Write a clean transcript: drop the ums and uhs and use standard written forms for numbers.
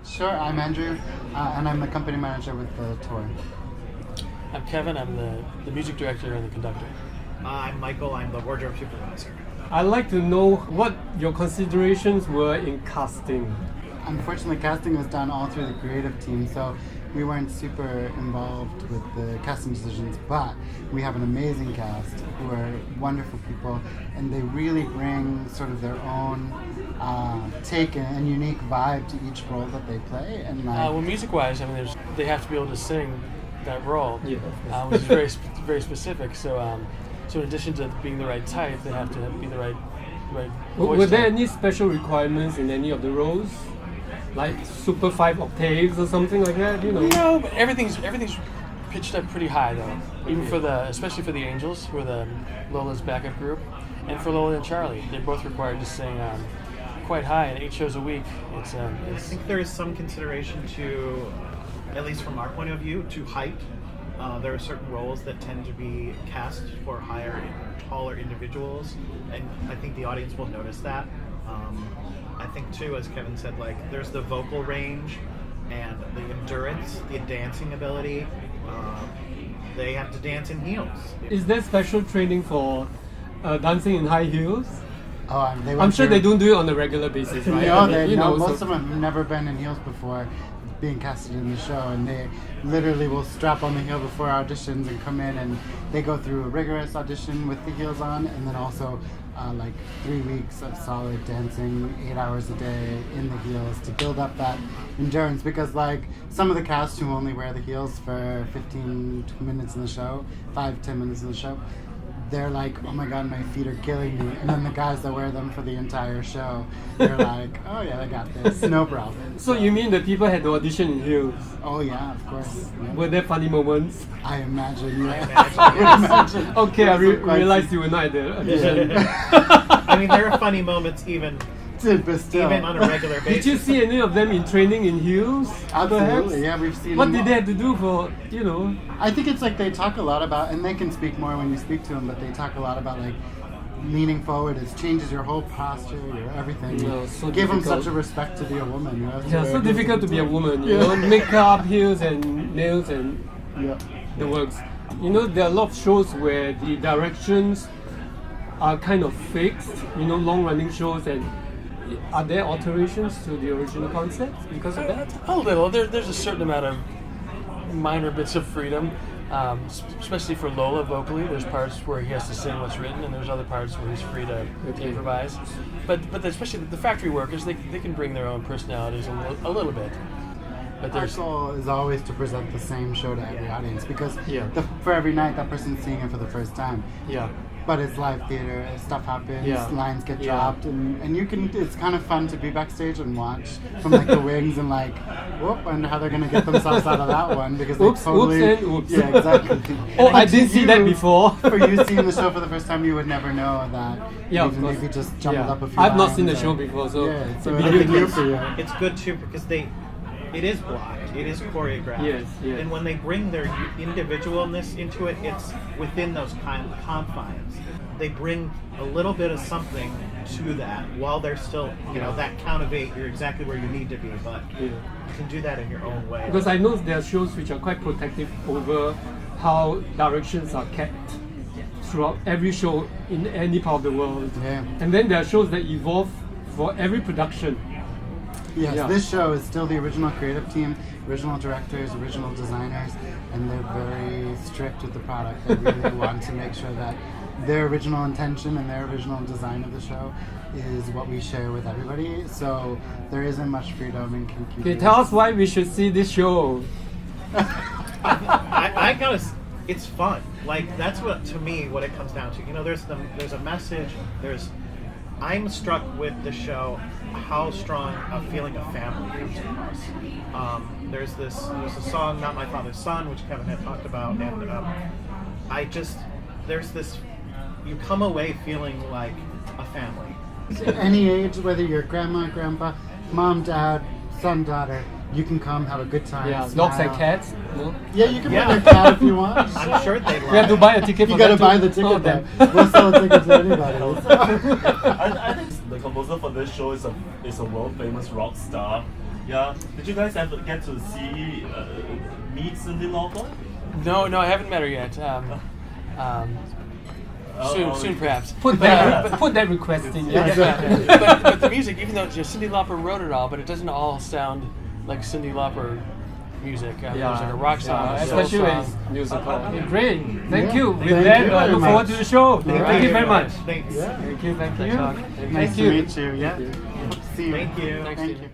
Sure, I'm Andrew, and I'm the company manager with the tour. I'm Kevin, I'm the music director and the conductor. I'm Michael, I'm the wardrobe supervisor. I'd like to know what your considerations were in casting. Unfortunately, casting was done all through the creative team, so we weren't super involved with the casting decisions, but we have an amazing cast who are wonderful people, and they really bring sort of their own take and unique vibe to each role that they play. And well, music-wise, I mean, they have to be able to sing that role, Yeah. which is very very specific. So, so in addition to being the right type, they have to be the right voice Were there type. any special requirements in any of the roles? Like super 5 octaves or something like that, you know? No, but everything's pitched up pretty high though. Even for especially for the Angels, who are the Lola's backup group, and for Lola and Charlie, they're both required to sing quite high, and 8 shows a week. I think there is some consideration to, at least from our point of view, to height. There are certain roles that tend to be cast for taller individuals, and I think the audience will notice that. I think too, as Kevin said, like there's the vocal range and the endurance, the dancing ability. They have to dance in heels. Is there special training for dancing in high heels? Oh, I'm sure they don't do it on a regular basis, right? Most of them have never been in heels before being casted in the show, and they literally will strap on the heel before auditions and come in, and they go through a rigorous audition with the heels on, and then also like 3 weeks of solid dancing, 8 hours a day in the heels to build up that endurance, because like some of the cast who only wear the heels for 15 minutes in the show, 5-10 minutes in the show, they're like, oh my god, my feet are killing me. And then the guys that wear them for the entire show, they're like, oh yeah, I got this, no problem. So you mean the people had to audition in heels? Oh yeah, of course. Yeah. Were there funny moments? I imagine. Yeah. I imagine. Okay, I realized you were not at the audition. I mean, there are funny moments even on a regular basis. Did you see any of them in training in heels? Absolutely, Perhaps? yeah, we've seen What them did all. they have to do for, you know? I think it's like they talk a lot about, and they can speak more when you speak to them, but they talk a lot about like leaning forward. It changes your whole posture, your everything. No, so Give them difficult. such a respect to be a woman. You have to Yeah, wear so heels difficult to be a all the woman, time. you know, makeup, heels and nails and Yeah. the works. You know, there are a lot of shows where the directions are kind of fixed, you know, long-running shows, and are there alterations to the original concept because of that? A little. There's a certain amount of minor bits of freedom, especially for Lola vocally. There's parts where he has to sing what's written, and there's other parts where he's free to improvise. But especially the factory workers, they can bring their own personalities a little bit. But Our there's goal is always to present the same show to every audience, because Yeah. for every night that person's seeing it for the first time. Yeah. But it's live theater, stuff happens, Yeah. lines get Yeah. dropped, and you can, it's kind of fun to be backstage and watch from like the wings and like, whoop, I wonder how they're going to get themselves out of that one, because Oops, they totally, oops and oops. yeah, exactly. Oh, I And did see that before. For you seeing the show for the first time, you would never know that. Yeah, of even course. if you just jumbled Yeah. up a few I've not seen the lines show or- before, so yeah, so it'd be it'll be new new for you. It's good too because it is blocked, it is choreographed. Yes, yes. And when they bring their individualness into it, it's within those kind of confines. They bring a little bit of something to that while they're still, you know, that count of 8, you're exactly where you need to be, but Yeah. you can do that in your own way. Because I know there are shows which are quite protective over how directions are kept throughout every show in any part of the world. Yeah. And then there are shows that evolve for every production. Yes, Yeah. this show is still the original creative team, original directors, original designers, and they're very strict with the product. They really want to make sure that their original intention and their original design of the show is what we share with everybody. So there isn't much freedom in Kinky Okay, Boots. tell us why we should see this show. I gotta. It's fun. Like that's what to me what it comes down to. You know, there's a message. I'm struck with the show how strong a feeling of family comes across. There's a song, Not My Father's Son, which Kevin had talked about, and there's this. You come away feeling like a family. At any age, whether you're grandma, grandpa, mom, dad, son, daughter, you can come have a good time. Yeah, smile. dogs and cats. No? Yeah, you can Yeah. bring a cat if you want. I'm sure they love We have to it. buy a ticket You for gotta that buy too. the ticket. Oh, then. damn. We'll sell a ticket to anybody. I think the composer for this show is a world famous rock star, Yeah. Did you guys ever get to see meet Cyndi Lauper? No, I haven't met her yet. Soon perhaps. Put that request in. But the music, even though Cyndi Lauper wrote it all, but it doesn't all sound like Cyndi Lauper music. There's like a rock song, a soul especially when song. it's musical. Great, thank you. With Thank that, you I very look forward much. to the show. Thank you very much. Thanks. Thank you. Nice Thank to you. meet you. Yeah. Hope to see you. Thank you. Thanks, Thank Stephen. you.